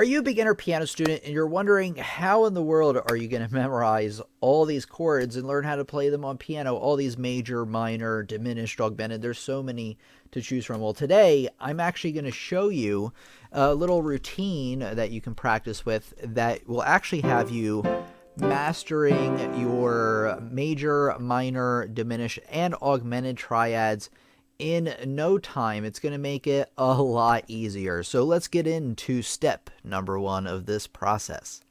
Are you a beginner piano student and you're wondering how in the world are you going to memorize all these chords and learn how to play them on piano, all these major, minor, diminished, augmented? There's so many to choose from. Well, today I'm actually going to show you a little routine that you can practice with that will actually have you mastering your major, minor, diminished, and augmented triads in no time. It's going to make it a lot easier. So let's get into step number 1 of this process.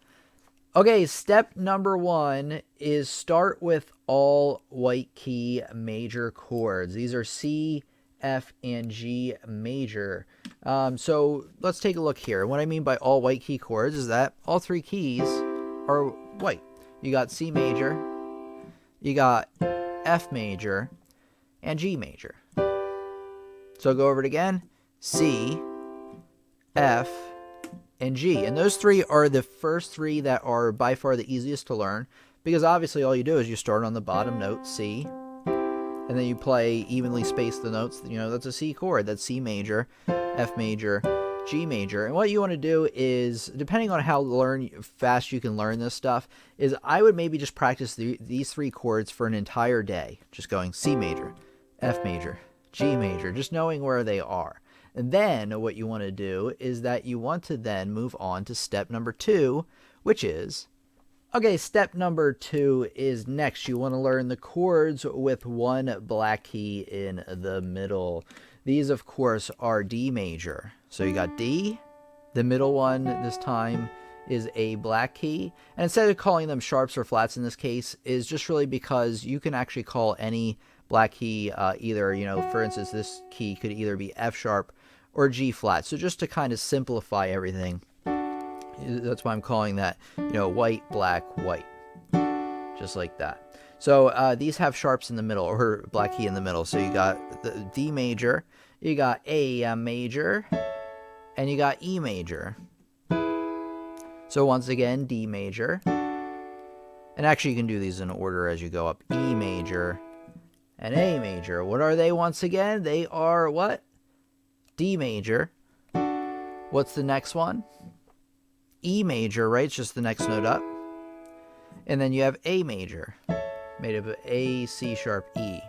Okay, step number 1 is start with all white key major chords. These are C, F, and G major. So let's take a look here. What I mean by all white key chords is that all 3 keys are white. You got C major, you got F major, and G major. So go over it again. C, F, and G. And those 3 are the first 3 that are by far the easiest to learn, because obviously all you do is you start on the bottom note, C, and then you play evenly spaced the notes. You know, that's a C chord. That's C major, F major, G major. And what you want to do is, depending on how fast you can learn this stuff, is I would maybe just practice these 3 chords for an entire day. Just going C major, F major, G major, just knowing where they are. And then what you want to do is that you want to then move on to step number 2, which is, okay, step number 2 is next. You want to learn the chords with 1 black key in the middle. These, of course, are D major. So you got D, the middle one this time is a black key. And instead of calling them sharps or flats in this case, is just really because you can actually call any black key either, you know, for instance, this key could either be F sharp or G flat. So just to kind of simplify everything, that's why I'm calling that, you know, white, black, white, just like that. So these have sharps in the middle, or black key in the middle. So you got the D major, you got A major, and you got E major. So once again, D major. And actually you can do these in order as you go up. E major and A major. What are they once again? They are what? D major. What's the next one? E major, right? It's just the next note up. And then you have A major, made up of A, C sharp, E.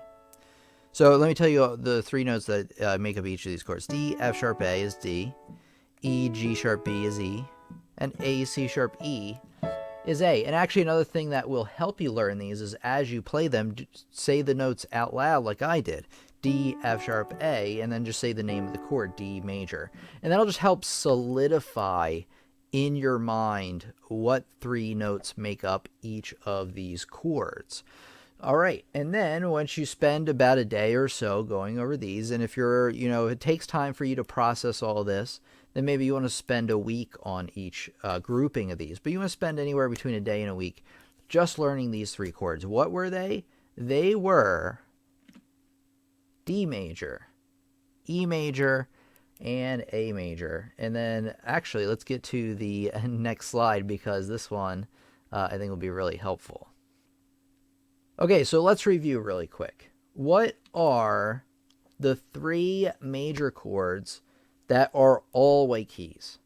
So let me tell you the 3 notes that make up each of these chords. D, F sharp, A is D. E, G sharp, B is E. And A, C sharp, E is A. And actually another thing that will help you learn these is as you play them, say the notes out loud like I did. D, F sharp, A, and then just say the name of the chord, D major. And that'll just help solidify in your mind what 3 notes make up each of these chords. All right, and then once you spend about a day or so going over these, and if you're, you know, it takes time for you to process all this, then maybe you want to spend a week on each grouping of these. But you want to spend anywhere between a day and a week just learning these 3 chords. What were they? They were D major, E major, and A major. And then actually let's get to the next slide, because this one I think will be really helpful. Okay, so let's review really quick. What are the 3 major chords that are all white keys?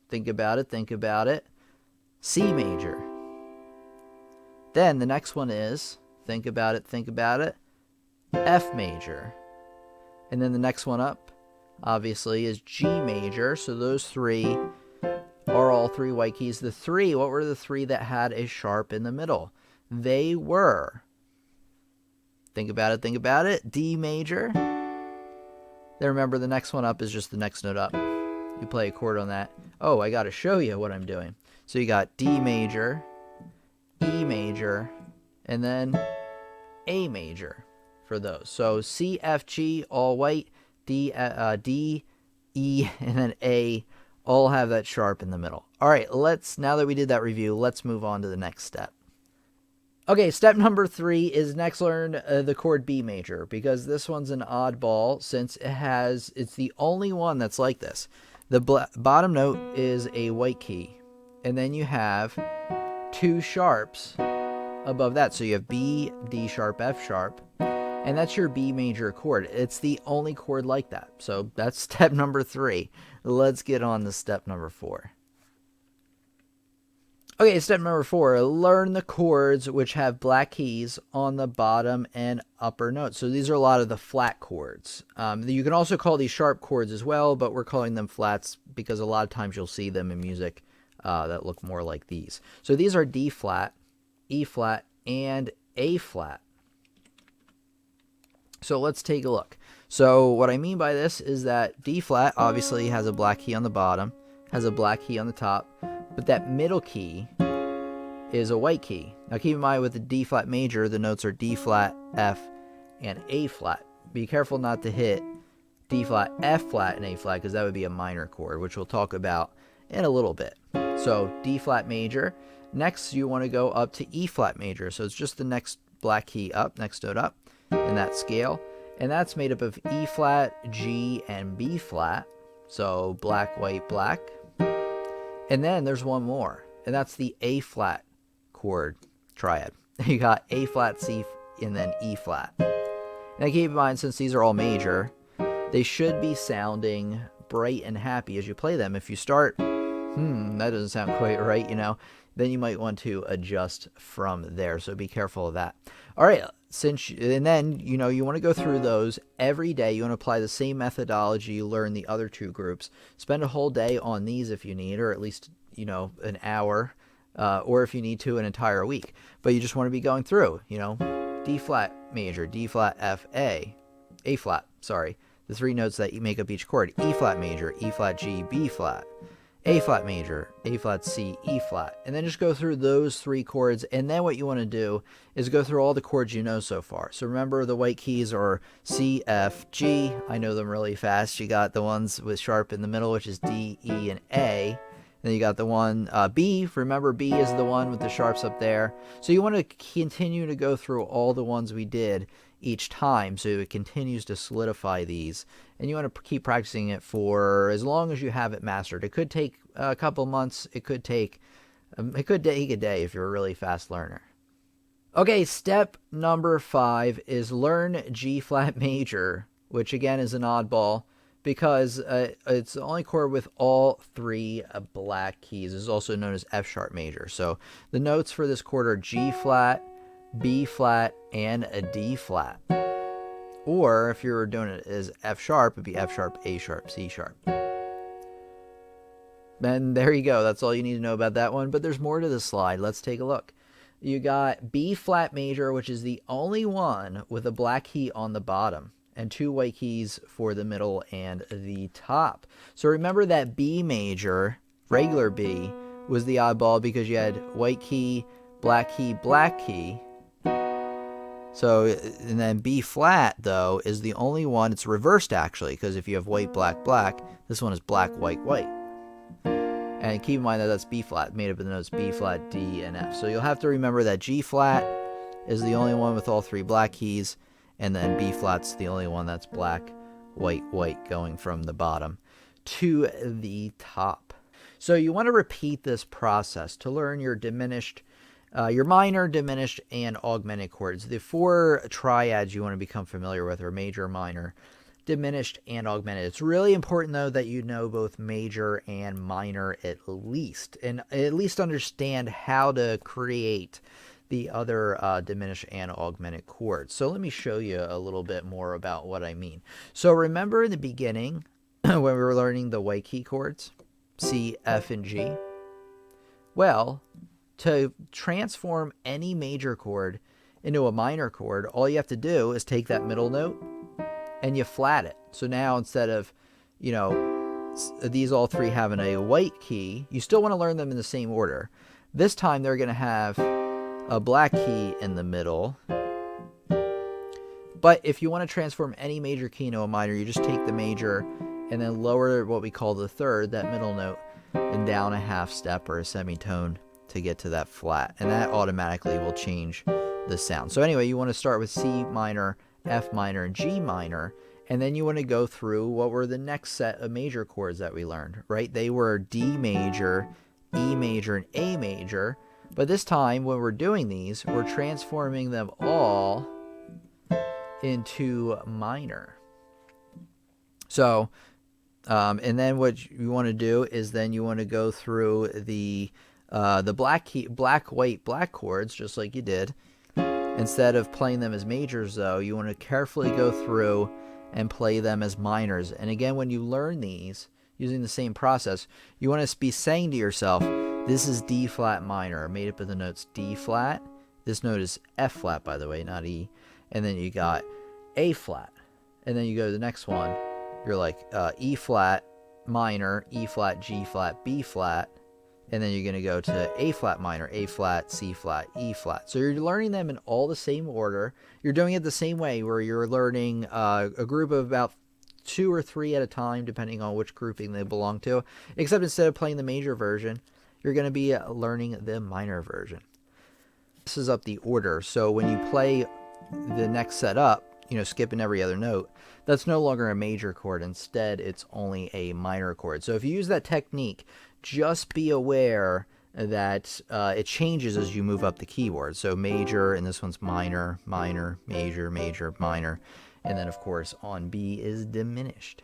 Think about it. C major. Then the next one is, think about it, F major. And then the next one up, obviously, is G major. So those 3 are all 3 white keys. The 3, what were the 3 that had a sharp in the middle? They were, think about it, D major. Then remember the next one up is just the next note up. You play a chord on that. Oh, I got to show you what I'm doing. So you got D major, E major, and then A major for those. So C, F, G, all white, D, E, and then A all have that sharp in the middle. All right, now that we did that review, let's move on to the next step. Okay, step number 3 is next learn the chord B major, because this one's an oddball since it's the only one that's like this. The bottom note is a white key, and then you have 2 sharps above that. So you have B, D sharp, F sharp, and that's your B major chord. It's the only chord like that. So that's step number 3. Let's get on to step number 4. Okay, step number 4, learn the chords which have black keys on the bottom and upper notes. So these are a lot of the flat chords. You can also call these sharp chords as well, but we're calling them flats because a lot of times you'll see them in music that look more like these. So these are D flat, E flat, and A flat. So let's take a look. So what I mean by this is that D flat obviously has a black key on the bottom, has a black key on the top, but that middle key is a white key. Now keep in mind with the D flat major, the notes are D flat, F, and A flat. Be careful not to hit D flat, F flat, and A flat because that would be a minor chord, which we'll talk about in a little bit. So D flat major. Next you want to go up to E flat major. So it's just the next black key up, next note up in that scale. And that's made up of E flat, G, and B flat. So black, white, black. And then there's one more, and that's the A flat chord triad. You got A flat, C, and then E flat. Now keep in mind, since these are all major, they should be sounding bright and happy as you play them. If you start, that doesn't sound quite right, then you might want to adjust from there. So be careful of that. All right, and then, you want to go through those every day. You want to apply the same methodology you learn the other 2 groups. Spend a whole day on these if you need, or at least, an hour, or if you need to, an entire week. But you just want to be going through, D flat major, D flat, F, A flat, sorry. The 3 notes that you make up each chord. E flat major, E flat, G, B flat. A flat major, A flat, C, E flat. And then just go through those 3 chords. And then what you want to do is go through all the chords you know so far. So remember the white keys are C, F, G. I know them really fast. You got the ones with sharp in the middle, which is D, E, and A. Then you got the one B. Remember B is the one with the sharps up there. So you want to continue to go through all the ones we did each time, so it continues to solidify these, and you want to keep practicing it for as long as you have it mastered. It could take a couple months. It could take a day if you're a really fast learner. Okay, step number 5 is learn G flat major, which again is an oddball because it's the only chord with all 3 black keys. It's also known as F sharp major. So the notes for this chord are G flat, B flat, and a D flat. Or if you were doing it as F sharp, it'd be F sharp, A sharp, C sharp. And there you go. That's all you need to know about that one. But there's more to the slide. Let's take a look. You got B flat major, which is the only one with a black key on the bottom and 2 white keys for the middle and the top. So remember that B major, regular B, was the oddball because you had white key, black key, black key. So, and then B flat, though, is the only one. It's reversed, actually, because if you have white, black, black, this one is black, white, white. And keep in mind that that's B flat, made up of the notes B flat, D, and F. So you'll have to remember that G flat is the only one with all 3 black keys, and then B flat's the only one that's black, white, white, going from the bottom to the top. So you want to repeat this process to learn your diminished, your minor, diminished, and augmented chords. The 4 triads you want to become familiar with are major, minor, diminished, and augmented. It's really important, though, that you know both major and minor at least, and at least understand how to create the other diminished and augmented chords. So let me show you a little bit more about what I mean. So remember in the beginning when we were learning the white key chords, C, F, and G? Well, to transform any major chord into a minor chord, all you have to do is take that middle note and you flat it. So now instead of, these all 3 having a white key, you still want to learn them in the same order. This time they're going to have a black key in the middle. But if you want to transform any major key into a minor, you just take the major and then lower what we call the third, that middle note, and down a half step or a semitone to get to that flat. And that automatically will change the sound. So anyway, you want to start with C minor, F minor, and G minor. And then you want to go through what were the next set of major chords that we learned, right? They were D major, E major, and A major. But this time, when we're doing these, we're transforming them all into minor. So, and then what you want to do is then you want to go through the black key, black, white, black chords, just like you did. Instead of playing them as majors, though, you want to carefully go through and play them as minors. And again, when you learn these using the same process, you want to be saying to yourself, this is D flat minor, made up of the notes D flat. This note is F flat, by the way, not E. And then you got A flat. And then you go to the next one. You're like E flat minor, E flat, G flat, B flat. And then you're going to go to A flat minor, A flat, C flat, E flat. So you're learning them in all the same order. You're doing it the same way, where you're learning a group of about 2 or 3 at a time, depending on which grouping they belong to. Except instead of playing the major version, you're going to be learning the minor version. This is up the order. So when you play the next set up, skipping every other note, that's no longer a major chord. Instead, it's only a minor chord. So if you use that technique, just be aware that it changes as you move up the keyboard. So major, and this one's minor, minor, major, major, minor. And then, of course, on B is diminished.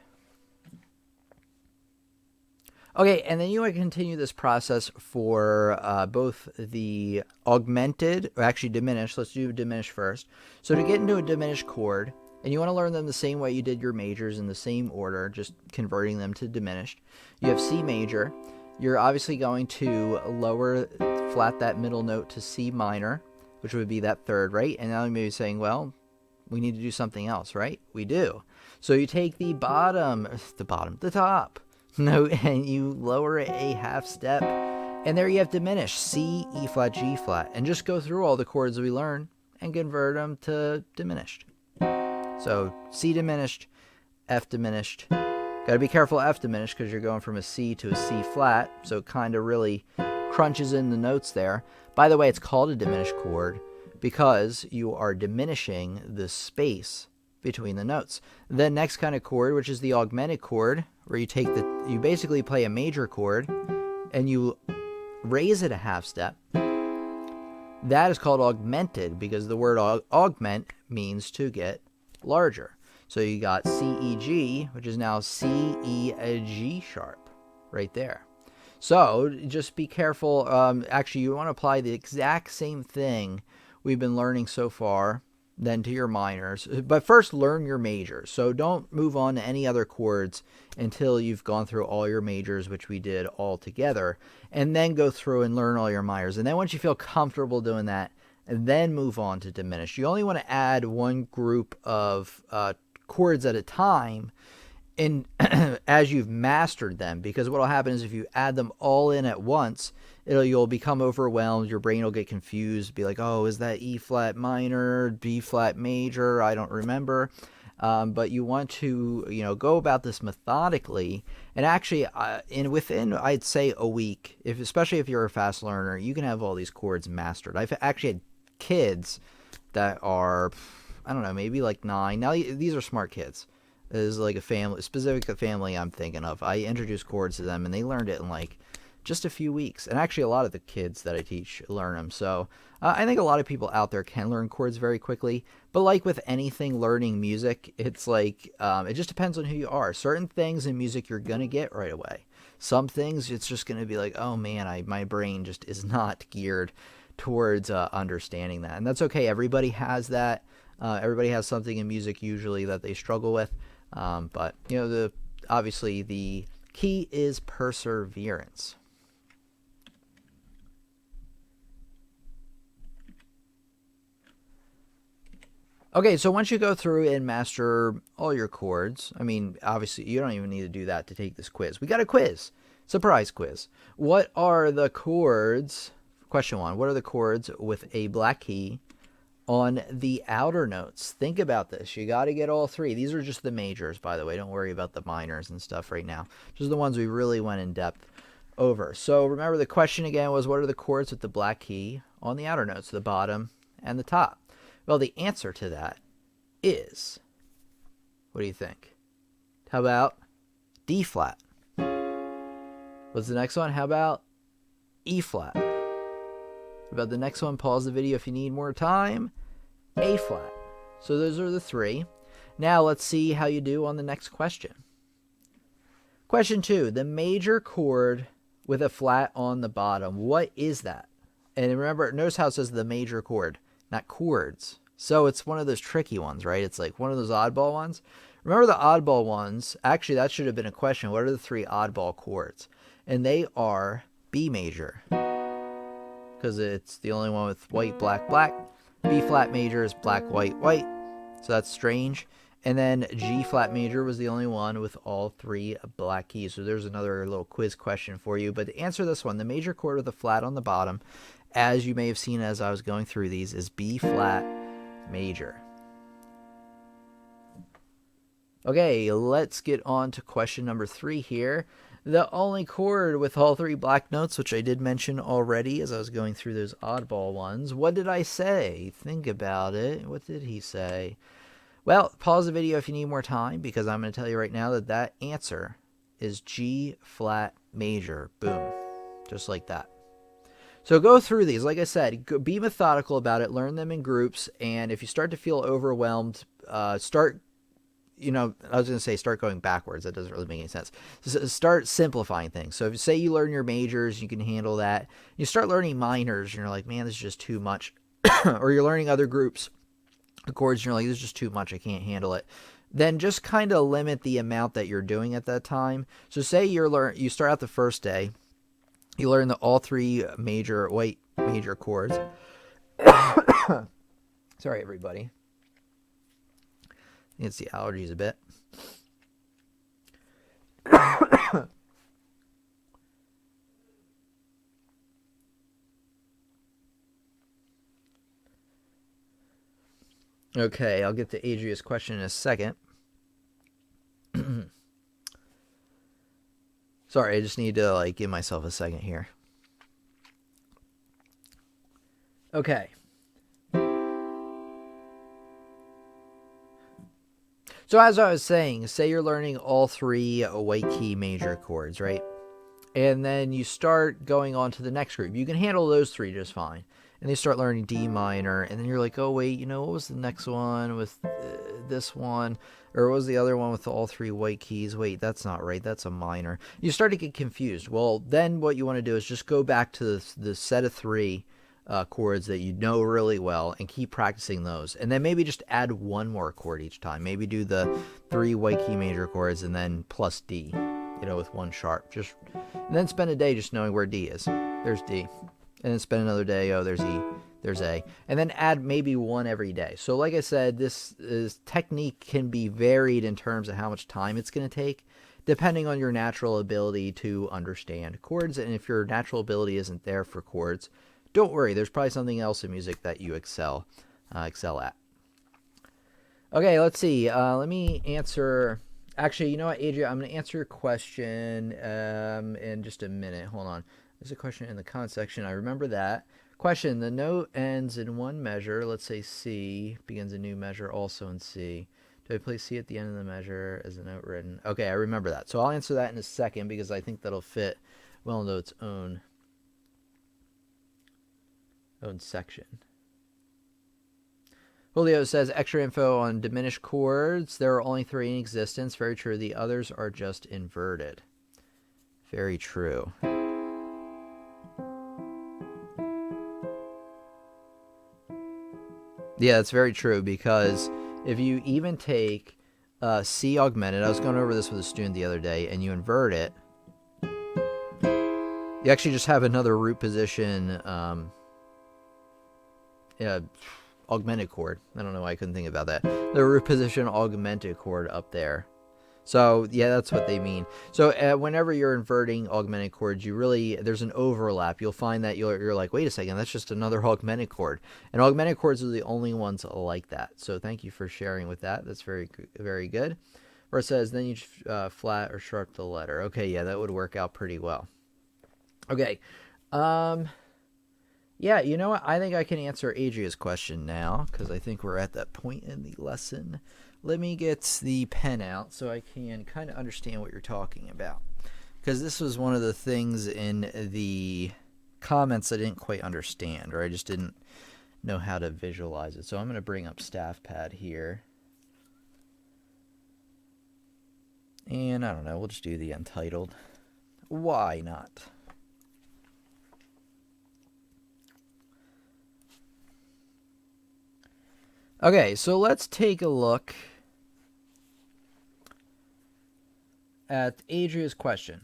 Okay, and then you want to continue this process for both the augmented, or actually diminished. Let's do diminished first. So to get into a diminished chord, and you want to learn them the same way you did your majors in the same order, just converting them to diminished. You have C major. You're obviously going to flat that middle note to C minor, which would be that third, right? And now you may be saying, well, we need to do something else, right? We do. So you take the top note, and you lower it a half step, and there you have diminished, C, E flat, G flat, and just go through all the chords we learn and convert them to diminished. So C diminished, F diminished. Got to be careful F diminished because you're going from a C to a C flat, so it kind of really crunches in the notes there. By the way, it's called a diminished chord because you are diminishing the space between the notes. The next kind of chord, which is the augmented chord, where you basically play a major chord and you raise it a half step. That is called augmented because the word augment means to get larger. So you got C, E, G, which is now C, E, G sharp right there. So just be careful. Actually, you want to apply the exact same thing we've been learning so far then to your minors. But first, learn your majors. So don't move on to any other chords until you've gone through all your majors, which we did all together. And then go through and learn all your minors. And then once you feel comfortable doing that, and then move on to diminished. You only want to add one group of chords at a time as you've mastered them, because what will happen is if you add them all in at once, you'll become overwhelmed. Your brain will get confused, be like, oh, is that E flat minor, B flat major? I don't remember. But you want to go about this methodically, and actually within I'd say a week, especially if you're a fast learner, you can have all these chords mastered. I've actually had kids that are, I don't know, maybe like 9. Now these are smart kids. This is like a family I'm thinking of. I introduced chords to them and they learned it in like just a few weeks. And actually a lot of the kids that I teach learn them. So I think a lot of people out there can learn chords very quickly. But like with anything learning music, it's like it just depends on who you are. Certain things in music you're going to get right away. Some things it's just going to be like, oh man, my brain just is not geared towards understanding that. And that's okay. Everybody has that. Everybody has something in music usually that they struggle with. But obviously the key is perseverance. Okay, so once you go through and master all your chords, I mean, obviously you don't even need to do that to take this quiz. We got a quiz. Surprise quiz. What are the chords? Question 1. What are the chords with a black key on the outer notes? Think about this. You got to get all 3. These are just the majors, by the way. Don't worry about the minors and stuff right now. Just the ones we really went in depth over. So remember the question again was, what are the chords with the black key on the outer notes, the bottom and the top? Well, the answer to that is, what do you think? How about D flat? What's the next one? How about E flat? What about the next one? Pause the video if you need more time. A flat. So those are the 3. Now let's see how you do on the next question. Question 2, the major chord with a flat on the bottom. What is that? And remember, notice how it says the major chord, not chords. So it's one of those tricky ones, right? It's like one of those oddball ones. Remember the oddball ones? Actually, that should have been a question. What are the 3 oddball chords? And they are B major, because it's the only one with white, black, black. B flat major is black, white, white. So that's strange. And then G flat major was the only one with all 3 black keys. So there's another little quiz question for you. But to answer this one, the major chord with a flat on the bottom, as you may have seen as I was going through these, is B flat major. Okay, let's get on to question number 3 here. The only chord with all 3 black notes, which I did mention already as I was going through those oddball ones. What did I say? Think about it. What did he say? Well, pause the video if you need more time, because I'm going to tell you right now that that answer is G flat major. Boom. Just like that. So go through these. Like I said, be methodical about it. Learn them in groups. And if you start to feel overwhelmed, start going backwards. That doesn't really make any sense. Start simplifying things. So if you say you learn your majors, you can handle that. You start learning minors, and you're like, man, this is just too much. Or you're learning other groups of chords, and you're like, this is just too much. I can't handle it. Then just kind of limit the amount that you're doing at that time. So say you start out the first day. You learn all 3 major chords. Sorry, everybody. It's the allergies a bit. Okay, I'll get to Adria's question in a second. Sorry, I just need to give myself a second here. Okay. So as I was saying, say you're learning all 3 white key major chords, right? And then you start going on to the next group. You can handle those 3 just fine. And they start learning D minor, and then you're like, oh wait, what was the next one with this one? Or what was the other one with all 3 white keys? Wait, that's not right. That's a minor. You start to get confused. Well, then what you want to do is just go back to the set of 3 chords that you know really well and keep practicing those. And then maybe just add 1 more chord each time. Maybe do the 3 white key major chords and then plus D, with 1 sharp. And then spend a day just knowing where D is. There's D. And then spend another day, oh, there's E, there's A. And then add maybe 1 every day. So like I said, this technique can be varied in terms of how much time it's going to take, depending on your natural ability to understand chords. And if your natural ability isn't there for chords, don't worry. There's probably something else in music that you excel at. Okay, let's see. Let me answer. Actually, you know what, Adria? I'm going to answer your question in just a minute. Hold on. There's a question in the comment section. I remember that. Question, the note ends in 1 measure. Let's say C begins a new measure also in C. Do I play C at the end of the measure as a note written? Okay, I remember that. So I'll answer that in a second because I think that'll fit well into its own section. Julio says, extra info on diminished chords. There are only 3 in existence. Very true. The others are just inverted. Very true. Yeah, that's very true, because if you even take C augmented, I was going over this with a student the other day, and you invert it, you actually just have another root position augmented chord. I don't know why I couldn't think about that. The root position augmented chord up there. So, yeah, that's what they mean. So, whenever you're inverting augmented chords, there's an overlap. You'll find that you're like, wait a second, that's just another augmented chord. And augmented chords are the only ones like that. So, thank you for sharing with that. That's very, very good. Where it says, then you flat or sharp the letter. Okay, yeah, that would work out pretty well. Okay. Yeah, you know what? I think I can answer Adria's question now, because I think we're at that point in the lesson. Let me get the pen out so I can kind of understand what you're talking about. Because this was one of the things in the comments I didn't quite understand, or I just didn't know how to visualize it. So I'm going to bring up Staff Pad here. And I don't know, we'll just do the untitled. Why not? Okay, so let's take a look at Adria's question.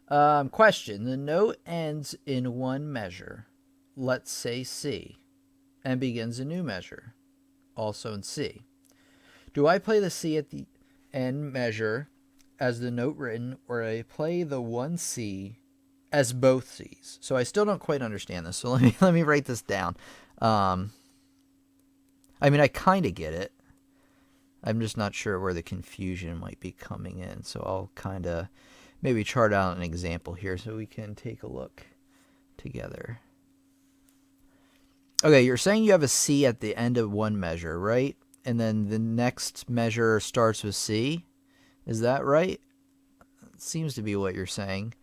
Question, the note ends in one measure, let's say C, and begins a new measure, also in C. Do I play the C at the end measure as the note written, or I play the one C as both C's? So I still don't quite understand this, so let me write this down. I mean, I kind of get it. I'm just not sure where the confusion might be coming in, so I'll kind of maybe chart out an example here so we can take a look together. Okay, you're saying you have a C at the end of one measure, right? And then the next measure starts with C. Is that right? It seems to be what you're saying.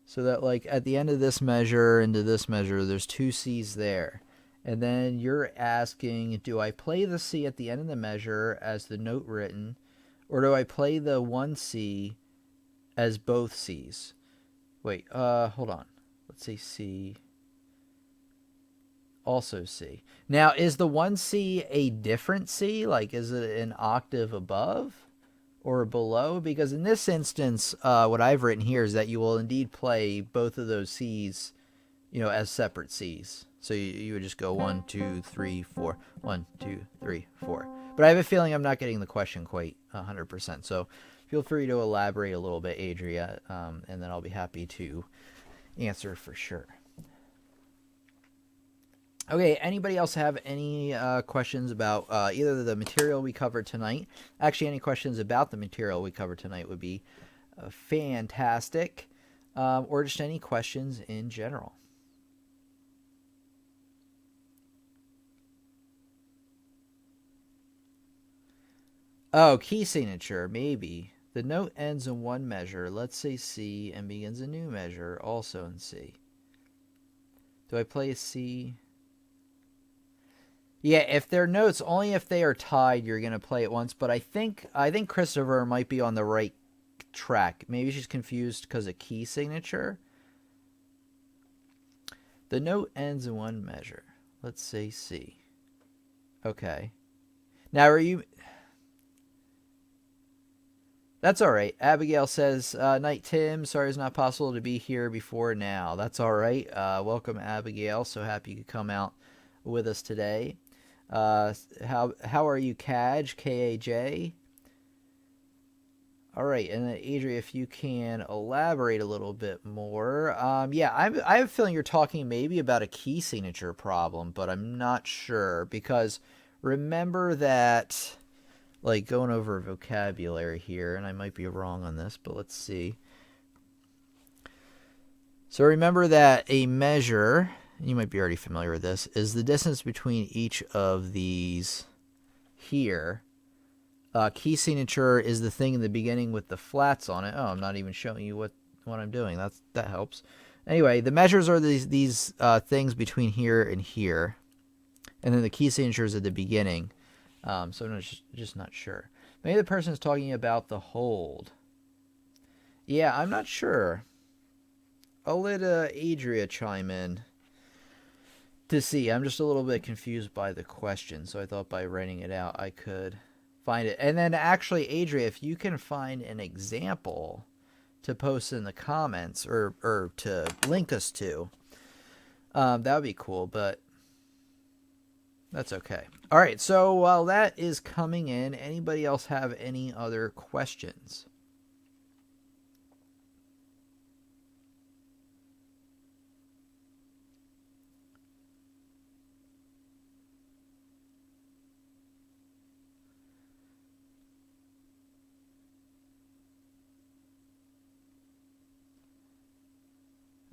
So that like at the end of this measure into this measure, there's two C's there. And then you're asking, do I play the C at the end of the measure as the note written, or do I play the one C as both C's? Wait, hold on. Let's say C. Also C. Now, is the one C a different C? Like, is it an octave above or below? Because in this instance, what I've written here is that you will indeed play both of those C's, as separate C's. So you would just go 1, 2, 3, 4, 1, 2, 3, 4. But I have a feeling I'm not getting the question quite 100%. So feel free to elaborate a little bit, Adria, and then I'll be happy to answer for sure. Okay, anybody else have any questions about either the material we covered tonight? Actually, any questions about the material we covered tonight would be fantastic, or just any questions in general. Oh, key signature, maybe. The note ends in one measure, let's say C, and begins a new measure, also in C. Do I play a C? Yeah, if they're notes, only if they are tied, you're going to play it once. But I think Christopher might be on the right track. Maybe she's confused because of key signature. The note ends in one measure. Let's say C. Okay. Now, are you... That's all right. Abigail says, night, Tim. Sorry it's not possible to be here before now. That's all right. Welcome, Abigail. So happy you could come out with us today. How are you, Kaj? K-A-J? All right, and then Adria, if you can elaborate a little bit more. Yeah, I have a feeling you're talking maybe about a key signature problem, but I'm not sure because remember that... Like going over vocabulary here, and I might be wrong on this, but let's see. So remember that a measure, you might be already familiar with this, is the distance between each of these here. Key signature is the thing in the beginning with the flats on it. Oh, I'm not even showing you what I'm doing. That helps. Anyway, the measures are these things between here and here, and then the key signature is at the beginning. So I'm just not sure. Maybe the person is talking about the hold. Yeah, I'm not sure. I'll let Adria chime in to see. I'm just a little bit confused by the question, so I thought by writing it out I could find it. And then actually, Adria, if you can find an example to post in the comments or to link us to, that would be cool, but... That's okay. All right, so while that is coming in, anybody else have any other questions?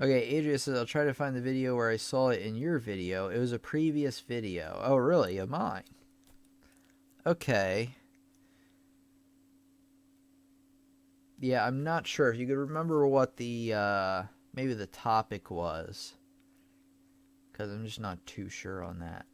Okay, Adria says, I'll try to find the video where I saw it in your video. It was a previous video. Oh, really? Of mine? Okay. Yeah, I'm not sure. If you could remember what the, maybe the topic was. Because I'm just not too sure on that.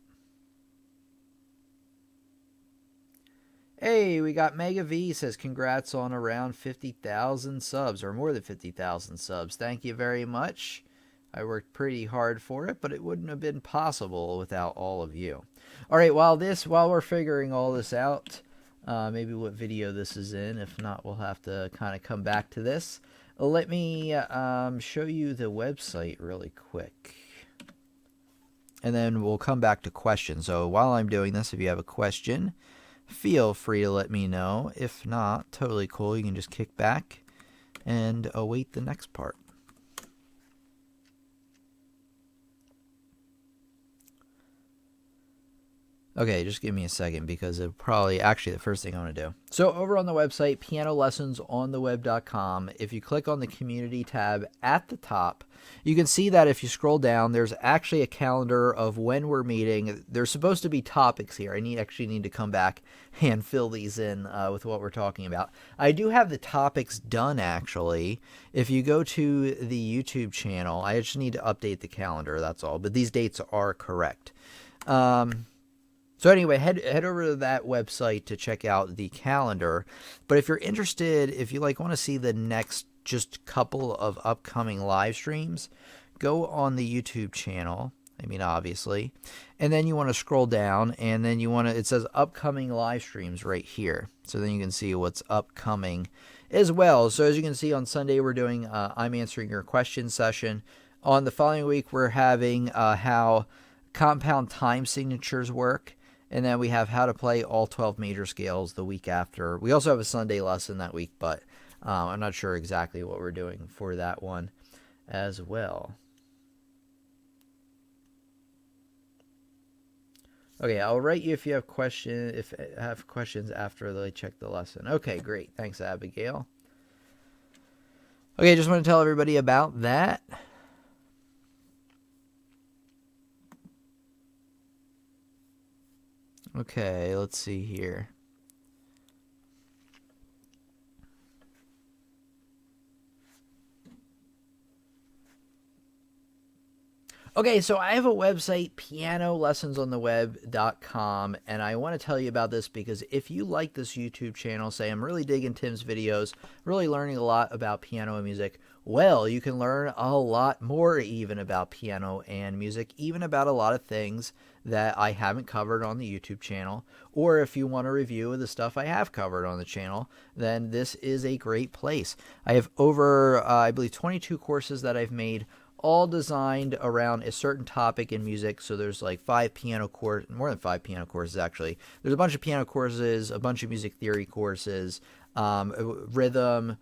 Hey, we got Mega V says congrats on around 50,000 subs, or more than 50,000 subs. Thank you very much. I worked pretty hard for it, but it wouldn't have been possible without all of you. All right, while we're figuring all this out, maybe what video this is in. If not, we'll have to kind of come back to this. Let me show you the website really quick. And then we'll come back to questions. So while I'm doing this, if you have a question, feel free to let me know. If not, totally cool. You can just kick back and await the next part. Okay, just give me a second because it probably actually the first thing I want to do. So over on the website, pianolessonsontheweb.com, if you click on the community tab at the top, you can see that if you scroll down, there's actually a calendar of when we're meeting. There's supposed to be topics here. I actually need to come back and fill these in with what we're talking about. I do have the topics done, actually. If you go to the YouTube channel, I just need to update the calendar, that's all. But these dates are correct. So anyway, head over to that website to check out the calendar. But if you're interested, if you want to see the next just couple of upcoming live streams, go on the YouTube channel. I mean, obviously. And then you want to scroll down, and then it says upcoming live streams right here. So then you can see what's upcoming as well. So as you can see, on Sunday, we're doing I'm Answering Your Question session. On the following week, we're having how compound time signatures work. And then we have how to play all 12 major scales the week after. We also have a Sunday lesson that week, but I'm not sure exactly what we're doing for that one as well. Okay, I'll write you if you have questions after they check the lesson. Okay, great. Thanks, Abigail. Okay, just want to tell everybody about that. Okay, let's see here. Okay, so I have a website, pianolessonsontheweb.com, and I want to tell you about this because if you like this YouTube channel, say I'm really digging Tim's videos, really learning a lot about piano and music, well, you can learn a lot more even about piano and music, even about a lot of things that I haven't covered on the YouTube channel. Or if you want a review of the stuff I have covered on the channel, then this is a great place. I have over, I believe, 22 courses that I've made, all designed around a certain topic in music. So there's like more than 5 piano courses actually. There's a bunch of piano courses, a bunch of music theory courses, rhythm,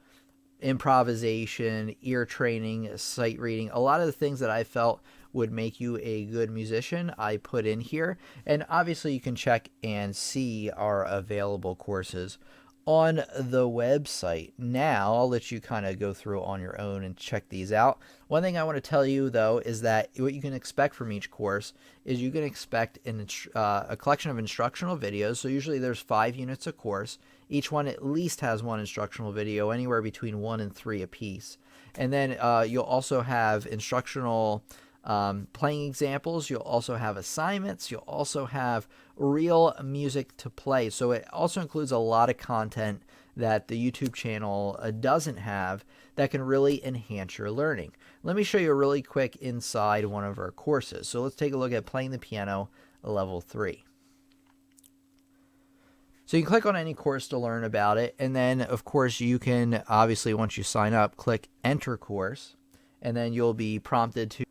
improvisation, ear training, sight reading. A lot of the things that I felt would make you a good musician, I put in here. And obviously you can check and see our available courses on the website. Now, I'll let you kind of go through on your own and check these out. One thing I want to tell you, though, is that what you can expect from each course is you can expect a collection of instructional videos. So usually there's 5 units a course. Each one at least has one instructional video, anywhere between 1 and 3 apiece. And then you'll also have instructional playing examples. You'll also have assignments. You'll also have real music to play. So it also includes a lot of content that the YouTube channel doesn't have that can really enhance your learning. Let me show you really quick inside one of our courses. So let's take a look at Playing the Piano Level 3. So you can click on any course to learn about it. And then, of course, you can, obviously, once you sign up, click Enter Course. And then you'll be prompted to...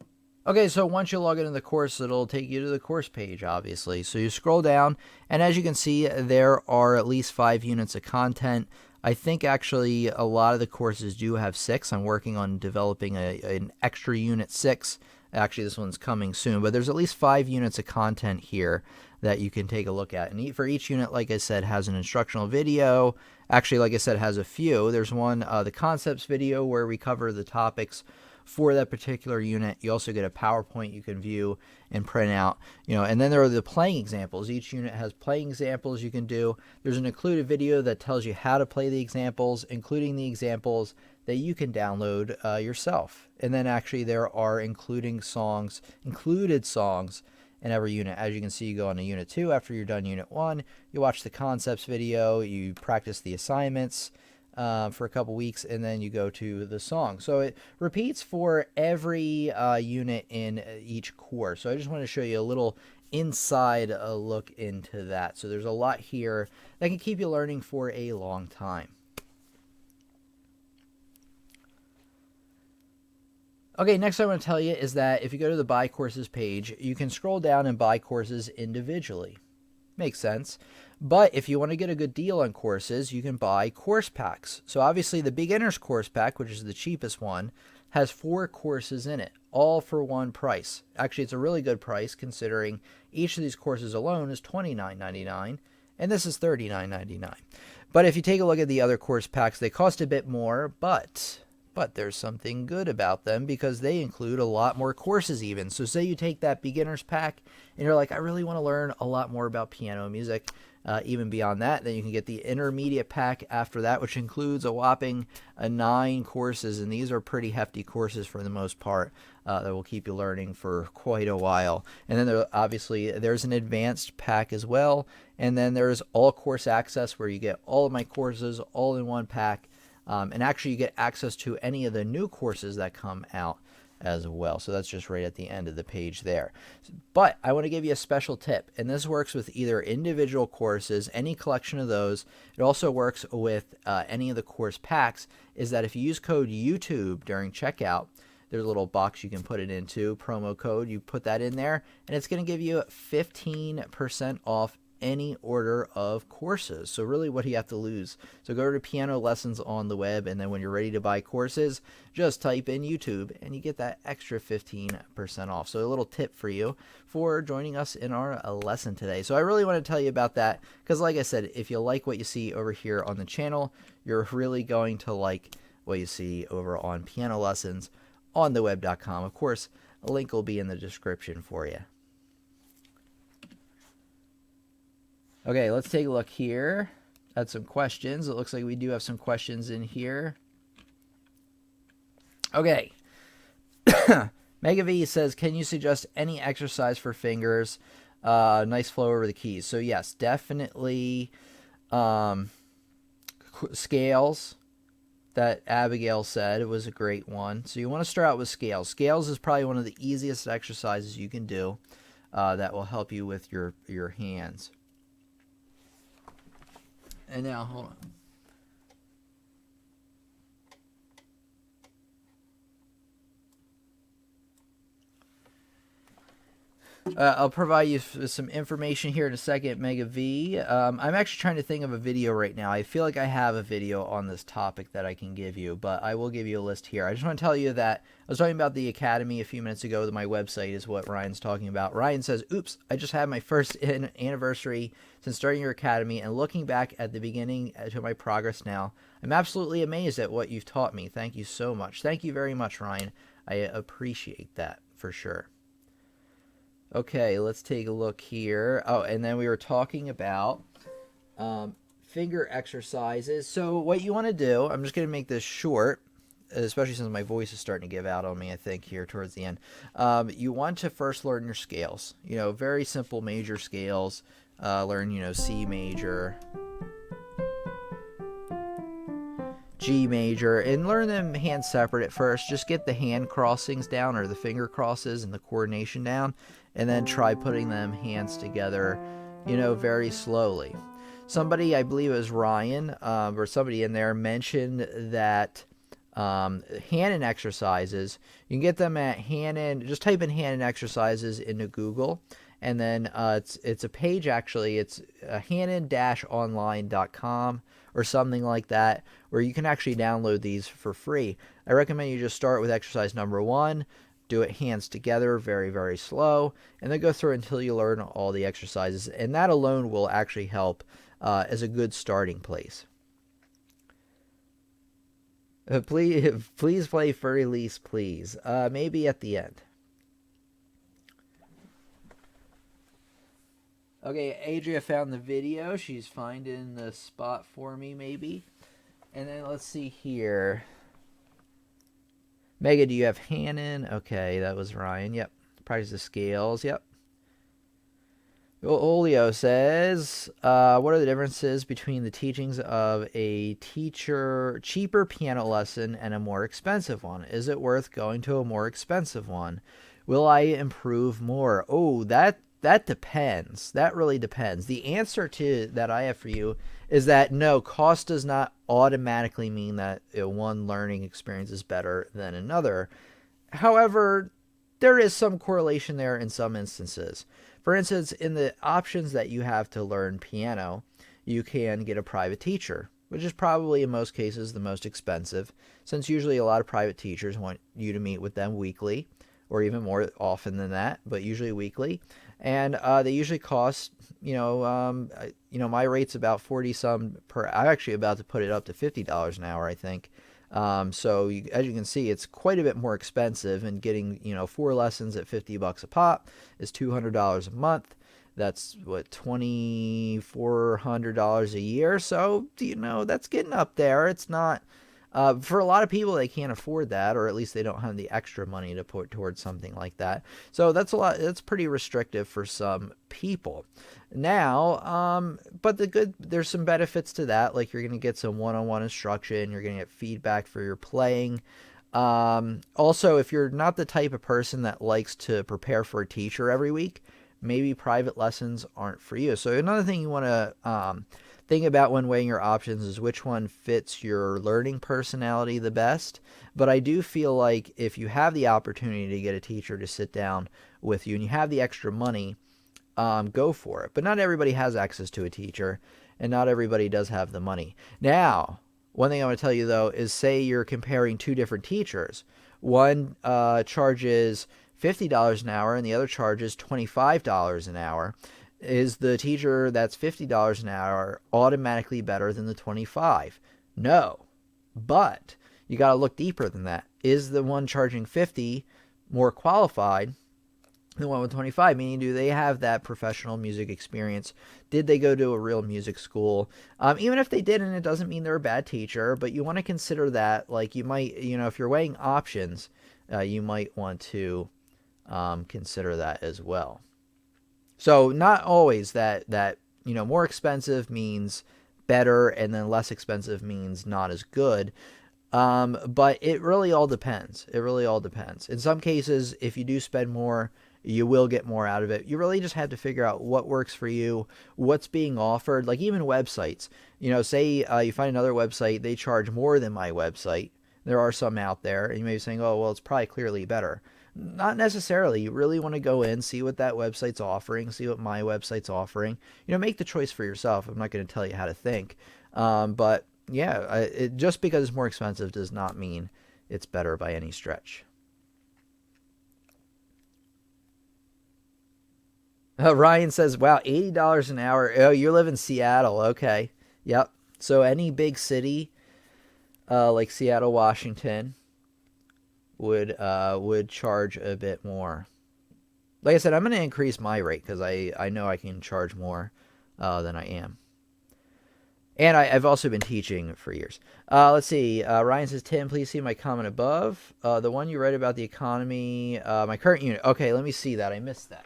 Okay, so once you log into the course, it'll take you to the course page, obviously. So you scroll down, and as you can see, there are at least 5 units of content. I think actually a lot of the courses do have 6. I'm working on developing an extra unit 6. Actually, this one's coming soon, but there's at least 5 units of content here that you can take a look at. And for each unit, like I said, has an instructional video. Actually, like I said, has a few. There's one, the concepts video, where we cover the topics for that particular unit. You also get a PowerPoint you can view and print out, and then there are the playing examples. Each unit has playing examples you can do. There's an included video that tells you how to play the examples, including the examples that you can download yourself. And then actually there are included songs in every unit. As you can see, you go on to unit 2 after you're done unit 1. You watch the concepts video, you practice the assignments for a couple weeks, and then you go to the song. So it repeats for every unit in each course. So I just want to show you a little inside look into that. So there's a lot here that can keep you learning for a long time. Okay, next I want to tell you is that if you go to the Buy Courses page, you can scroll down and buy courses individually. Makes sense. But if you want to get a good deal on courses, you can buy course packs. So obviously the beginner's course pack, which is the cheapest one, has 4 courses in it, all for one price. Actually, it's a really good price considering each of these courses alone is $29.99, and this is $39.99. But if you take a look at the other course packs, they cost a bit more, but there's something good about them because they include a lot more courses even. So say you take that beginner's pack and you're like, I really want to learn a lot more about piano music. Even beyond that, then you can get the intermediate pack after that, which includes a whopping 9 courses. And these are pretty hefty courses for the most part that will keep you learning for quite a while. And then obviously there's an advanced pack as well. And then there's all course access where you get all of my courses all in one pack. And actually you get access to any of the new courses that come out as well. So that's just right at the end of the page there. But I want to give you a special tip, and this works with either individual courses, any collection of those. It also works with any of the course packs, is that if you use code YouTube during checkout, there's a little box you can put it into, promo code, you put that in there, and it's going to give you 15% off any order of courses. So really, what do you have to lose? So go to piano lessons on the web, and then when you're ready to buy courses, just type in YouTube and you get that extra 15% off. So a little tip for you for joining us in our lesson today. So I really want to tell you about that because, like I said, if you like what you see over here on the channel, you're really going to like what you see over on piano lessons on the web.com. Of course, a link will be in the description for you. Okay, let's take a look here at some questions. It looks like we do have some questions in here. Okay. Mega V says, can you suggest any exercise for fingers? Nice flow over the keys. So yes, definitely scales that Abigail said. It was a great one. So you want to start out with scales. Scales is probably one of the easiest exercises you can do that will help you with your hands. And now, hold on. I'll provide you with some information here in a second, Mega V. I'm actually trying to think of a video right now. I feel like I have a video on this topic that I can give you, but I will give you a list here. I just want to tell you that I was talking about the Academy a few minutes ago. That my website is what Ryan's talking about. Ryan says, oops, I just had my first anniversary since starting your Academy, and looking back at the beginning to my progress now, I'm absolutely amazed at what you've taught me. Thank you so much. Thank you very much, Ryan. I appreciate that for sure. Okay, let's take a look here. Oh, and then we were talking about finger exercises. So what you want to do, I'm just going to make this short, especially since my voice is starting to give out on me, I think, here towards the end. You want to first learn your scales. Very simple major scales. Learn, C major, G major, and learn them hand separate at first. Just get the hand crossings down, or the finger crosses, and the coordination down, and then try putting them hands together, very slowly. Somebody, I believe it was Ryan, or somebody in there, mentioned that Hannon exercises, you can get them at Hannon. Just type in Hannon exercises into Google, and then it's a page, actually. It's hannon-online.com or something like that, where you can actually download these for free. I recommend you just start with exercise number 1, do it hands together, very, very slow, and then go through until you learn all the exercises. And that alone will actually help as a good starting place. Please play for release, please. Maybe at the end. Okay, Adria found the video. She's finding the spot for me, maybe. And then let's see here. Mega, do you have Hannon? Okay, that was Ryan. Yep. Practice the scales. Yep. Julio says, what are the differences between the teachings of a cheaper piano lesson and a more expensive one? Is it worth going to a more expensive one? Will I improve more? Oh, that depends. That really depends. The answer to that I have for you is that no, cost does not automatically mean that one learning experience is better than another. However, there is some correlation there in some instances. For instance, in the options that you have to learn piano, you can get a private teacher, which is probably in most cases the most expensive, since usually a lot of private teachers want you to meet with them weekly, or even more often than that, but usually weekly. And they usually cost, my rate's about 40 some per. I'm actually about to put it up to $50 an hour, I think. So as you can see, it's quite a bit more expensive, and getting, 4 lessons at $50 a pop is $200 a month. That's what, $2,400 a year. So, that's getting up there. It's not, for a lot of people, they can't afford that, or at least they don't have the extra money to put towards something like that. So that's a lot. That's pretty restrictive for some people. Now, but there's some benefits to that. Like, you're going to get some one-on-one instruction. You're going to get feedback for your playing. Also, if you're not the type of person that likes to prepare for a teacher every week, maybe private lessons aren't for you. So another thing you want to think about when weighing your options is which one fits your learning personality the best. But I do feel like if you have the opportunity to get a teacher to sit down with you and you have the extra money, go for it. But not everybody has access to a teacher, and not everybody does have the money. Now, one thing I want to tell you, though, is say you're comparing two different teachers. One charges $50 an hour and the other charges $25 an hour. Is the teacher that's $50 an hour automatically better than the $25? No. But you got to look deeper than that. Is the one charging $50 more qualified than the one with $25? Meaning, do they have that professional music experience? Did they go to a real music school? Even if they didn't, it doesn't mean they're a bad teacher, but you want to consider that. Like, you might, if you're weighing options, you might want to consider that as well. So not always that more expensive means better, and then less expensive means not as good. But it really all depends. It really all depends. In some cases, if you do spend more, you will get more out of it. You really just have to figure out what works for you, what's being offered. Like, even websites, say you find another website, they charge more than my website. There are some out there, and you may be saying, oh, well, it's probably clearly better. Not necessarily. You really want to go in, see what that website's offering, see what my website's offering. Make the choice for yourself. I'm not going to tell you how to think. But yeah, just because it's more expensive does not mean it's better by any stretch. Ryan says, wow, $80 an hour. Oh, you live in Seattle. Okay. Yep. So any big city like Seattle, Washington, would charge a bit more. Like I said, I'm going to increase my rate because I know I can charge more than I am. And I've also been teaching for years. Let's see. Ryan says, Tim, please see my comment above. The one you read about the economy, my current unit. Okay, let me see that. I missed that.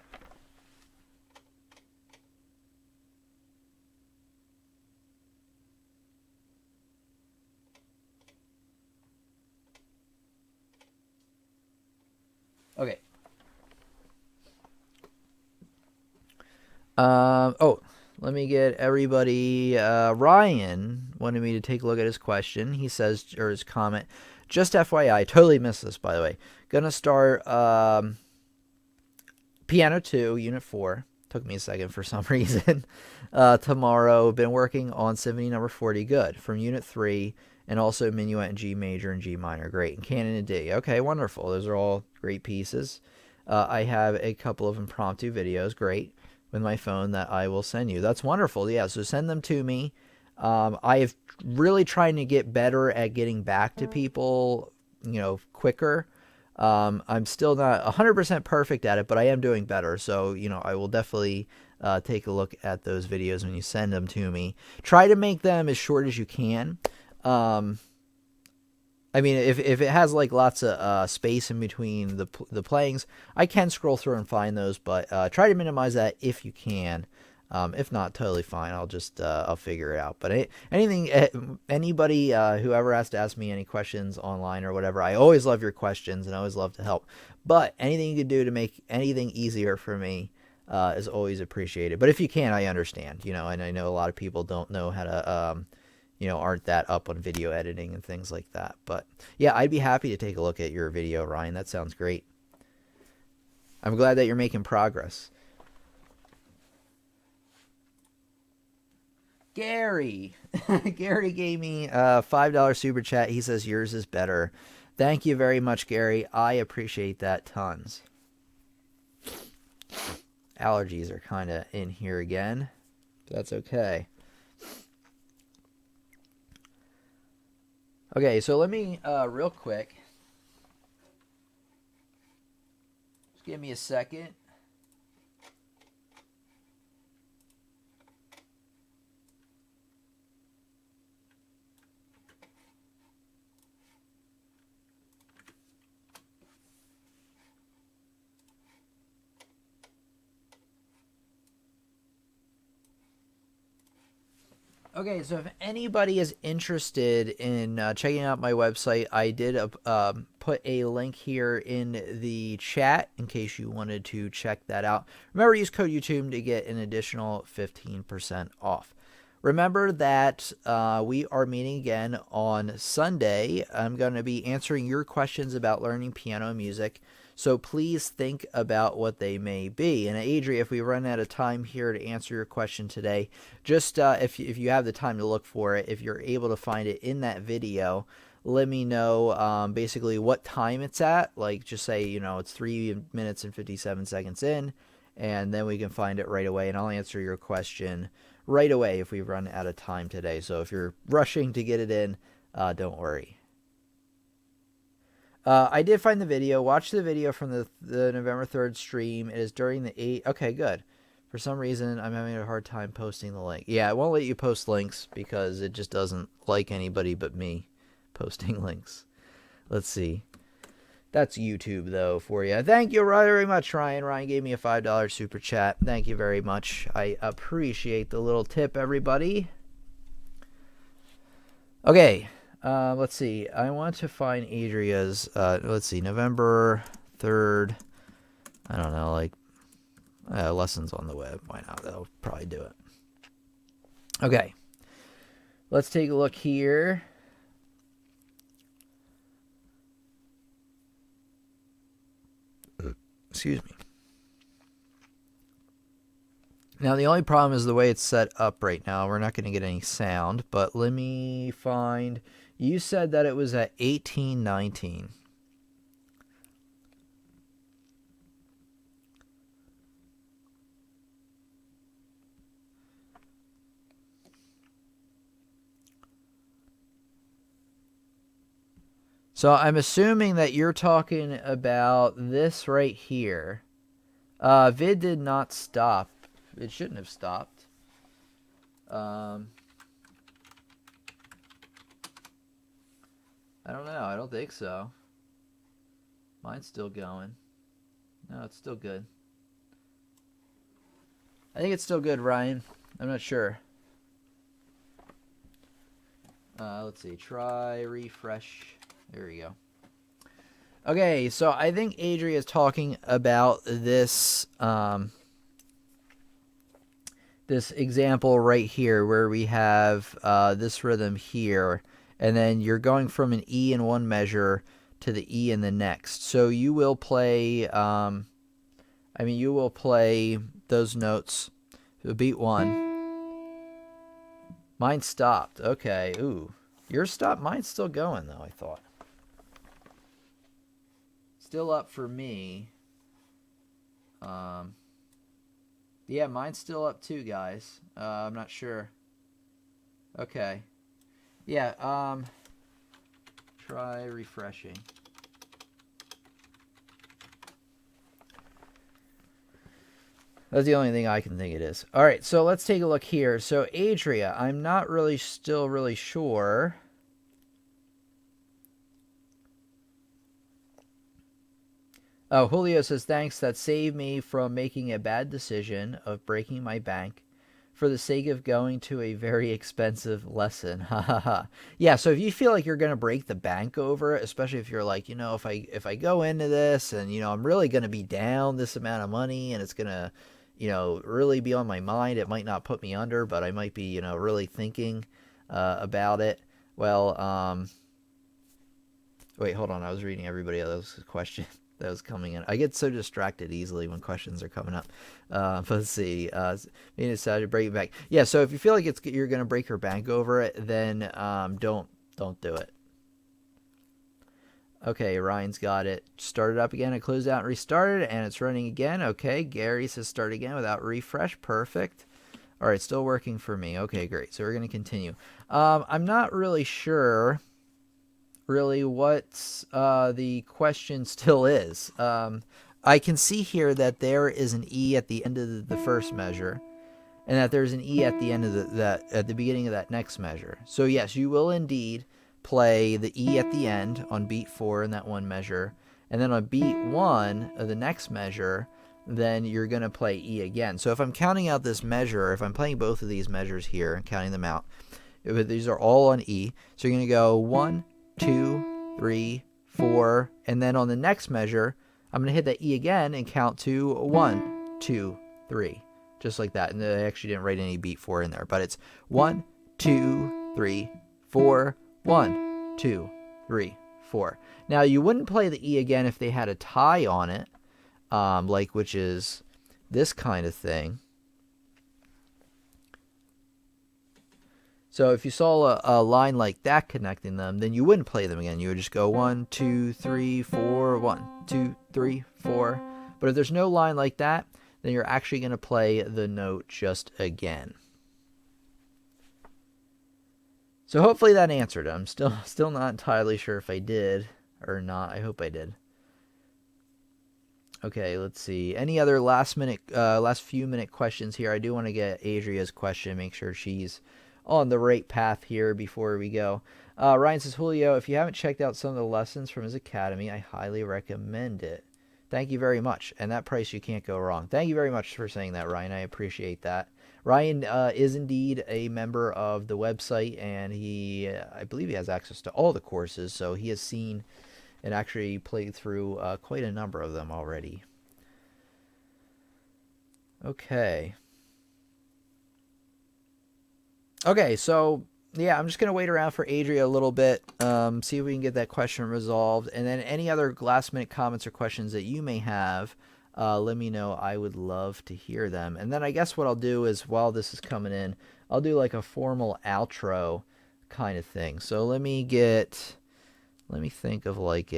Okay. Let me get everybody. Ryan wanted me to take a look at his question. He says, or his comment, just FYI, totally missed this, by the way. Gonna start Piano 2, Unit 4. Took me a second for some reason. Tomorrow. Been working on Symphony number 40. Good. From Unit 3. And also Minuet in G major and G minor. Great. And Canon in D. Okay, wonderful. Those are all great pieces. I have a couple of impromptu videos. Great. With my phone that I will send you. That's wonderful. Yeah, so send them to me. I have really trying to get better at getting back to people, quicker. I'm still not 100% perfect at it, but I am doing better. So, I will definitely take a look at those videos when you send them to me. Try to make them as short as you can. I mean, if it has like lots of space in between the playings, I can scroll through and find those, but try to minimize that if you can. If not, totally fine. I'll just I'll figure it out. But anybody whoever has to ask me any questions online or whatever, I always love your questions and I always love to help. But anything you can do to make anything easier for me is always appreciated. But if you can, I understand. You know, and I know a lot of people don't know how to aren't that up on video editing and things like that. But yeah, I'd be happy to take a look at your video, Ryan. That sounds great. I'm glad that you're making progress. Gary. Gary gave me a $5 super chat. He says yours is better. Thank you very much, Gary. I appreciate that tons. Allergies are kind of in here again. That's okay. Okay, so let me, real quick, just give me a second. Okay, so if anybody is interested in checking out my website, I did put a link here in the chat in case you wanted to check that out. Remember, use code YouTube to get an additional 15% off. Remember that we are meeting again on Sunday. I'm going to be answering your questions about learning piano and music. So please think about what they may be. And Adria, if we run out of time here to answer your question today, just if you have the time to look for it, if you're able to find it in that video, let me know basically what time it's at. Like just say, it's 3 minutes and 57 seconds in, and then we can find it right away. And I'll answer your question right away if we run out of time today. So if you're rushing to get it in, don't worry. I did find the video. Watch the video from the November 3rd stream. It is during the 8. Okay, good. For some reason, I'm having a hard time posting the link. Yeah, it won't let you post links because it just doesn't like anybody but me posting links. Let's see. That's YouTube, though, for you. Thank you very much, Ryan. Ryan gave me a $5 super chat. Thank you very much. I appreciate the little tip, everybody. Okay. Let's see. I want to find Adria's, let's see, November 3rd. I don't know, like, lessons on the web. Why not? That'll probably do it. Okay. Let's take a look here. Excuse me. Now, the only problem is the way it's set up right now. We're not going to get any sound, but let me find... You said that it was at 1819. So I'm assuming that you're talking about this right here. Vid did not stop. It shouldn't have stopped. I don't know. I don't think so. Mine's still going. No, it's still good. I think it's still good, Ryan. I'm not sure. Let's see. Try refresh. There we go. Okay, so I think Adria is talking about this this example right here where we have this rhythm here. And then you're going from an E in one measure to the E in the next. So you will play, you will play those notes. Beat 1. Mine stopped. Okay. Ooh. Yours stopped. Mine's still going, though, I thought. Still up for me. Yeah, mine's still up too, guys. I'm not sure. Okay. Yeah, try refreshing. That's the only thing I can think it is. All right, so let's take a look here. So Adria, I'm not still really sure Oh, Julio says, thanks. That saved me from making a bad decision of breaking my bank for the sake of going to a very expensive lesson. Ha ha ha. Yeah, so if you feel like you're going to break the bank over it, especially if you're like, if I go into this and, I'm really going to be down this amount of money and it's going to, really be on my mind, it might not put me under, but I might be, really thinking about it. Well, wait, hold on. I was reading everybody else's question that was coming in. I get so distracted easily when questions are coming up. But let's see. Me decided to break it back. Yeah. So if you feel like you're going to break your bank over it, then don't do it. Okay, Ryan's got it. Started up again. It closed out and restarted, and it's running again. Okay, Gary says start again without refresh. Perfect. All right, still working for me. Okay, great. So we're going to continue. I'm not really sure what the question still is. I can see here that there is an E at the end of the first measure, and that there's an E at the end of at the beginning of that next measure. So yes, you will indeed play the E at the end on beat 4 in that one measure, and then on beat 1 of the next measure, then you're going to play E again. So if I'm counting out this measure, if I'm playing both of these measures here and counting them out, these are all on E. So you're going to go 1, 2, 3, 4, and then on the next measure, I'm going to hit that E again and count to 1, 2, 3, just like that. And I actually didn't write any beat 4 in there, but it's 1, 2, 3, 4, 1, 2, 3, 4. Now you wouldn't play the E again if they had a tie on it, which is this kind of thing. So if you saw a line like that connecting them, then you wouldn't play them again. You would just go 1, 2, 3, 4, 1, 2, 3, 4. But if there's no line like that, then you're actually going to play the note just again. So hopefully that answered it. I'm still not entirely sure if I did or not. I hope I did. Okay, let's see. Any other last few minute questions here? I do want to get Adria's question, make sure she's on the right path here before we go. Ryan says, Julio, if you haven't checked out some of the lessons from his academy, I highly recommend it. Thank you very much. And that price, you can't go wrong. Thank you very much for saying that, Ryan. I appreciate that. Ryan is indeed a member of the website, and I believe he has access to all the courses, so he has seen and actually played through quite a number of them already. Okay, so yeah, I'm just going to wait around for Adria a little bit, see if we can get that question resolved. And then any other last minute comments or questions that you may have, let me know. I would love to hear them. And then I guess what I'll do is, while this is coming in, I'll do like a formal outro kind of thing. So let me think of like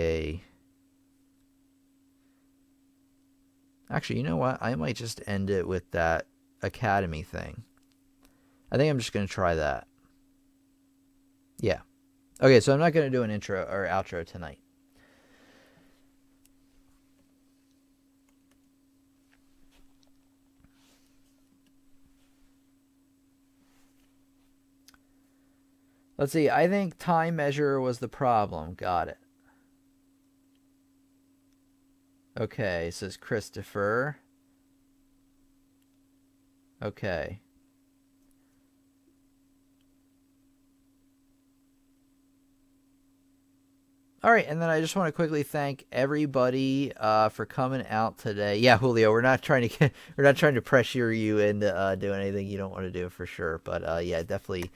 actually, you know what? I might just end it with that Academy thing. I think I'm just going to try that. Yeah. Okay, so I'm not going to do an intro or outro tonight. Let's see. I think time measure was the problem. Got it. Okay, says Christopher. Okay. All right, and then I just want to quickly thank everybody for coming out today. Yeah, Julio, we're not trying to pressure you into doing anything you don't want to do, for sure. But yeah, definitely